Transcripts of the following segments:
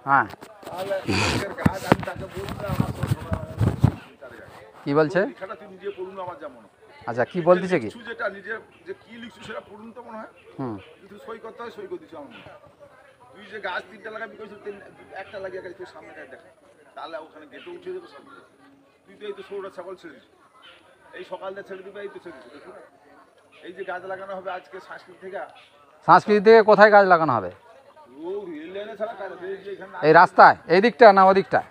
হ্যাঁ তাহলে নিজের গাছ আমি তাকে বলতে আমার কি বলছে? লেখাটা তুই নিজে পড়ুন আমার যেমন আচ্ছা কি বলতেছে কি? লিখছু যেটা নিজে যে কি লিখছু সেটা পড়ুন তো মনে হয়। হুম তুই সই করতে হয়, সই করে দিচ্ছ আমার মনে হয়। তুই যে গাছ 3টা লাগাবি কইছিস, একটা লাগিয়ে গেছিস তোর সামনে গাছ দেখা, তাহলে ওখানে গেটে উঠে যাবে সব। তুই তো এই তো 16টা ছাগল ছেড়ে দিস, এই সকালটা ছেড়ে দিবে, এই তো ছেড়ে দিস দেখুন। এই যে গাছ লাগানো হবে আজকে সংস্কৃতি থেকে, সংস্কৃতি থেকে কোথায় গাছ লাগানো হবে? ও রেল লাইনে ছাড়া কাজ এখানে এই রাস্তায় এই দিকটা না ওদিকটা?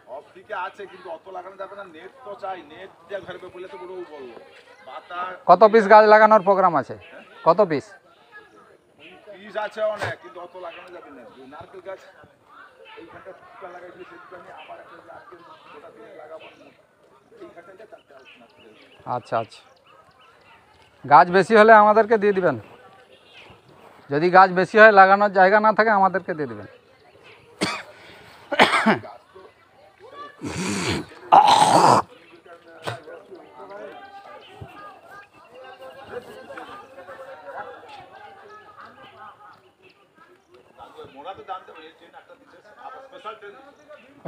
সব দিকে আছে কিন্তু অত লাগানো যাবে না, নেট তো চাই, নেট দিয়ে ঘরবে বলে তো বড়ও বলবো পাতা। কত পিস গাছ লাগানোর প্রোগ্রাম আছে? কত পিস? পিস আছে অনেক, কিন্তু অত লাগানো যাবে না। নারকেল গাছ এইখানটা দুটো লাগাইছি, সেটা আমি আবার একটা আজকে গোটা দিয়ে লাগাবো, এইখানটাতে 4টা নারকেল। আচ্ছা আচ্ছা, গাছ বেশি হলে আমাদেরকে দিয়ে দিবেন। যদি গাছ বেশি হয়, লাগানোর জায়গা না থাকে, আমাদেরকে দিয়ে দিবেন।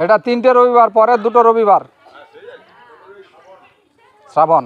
এটা 3টে রবিবার, পরের 2টো রবিবার শ্রাবণ।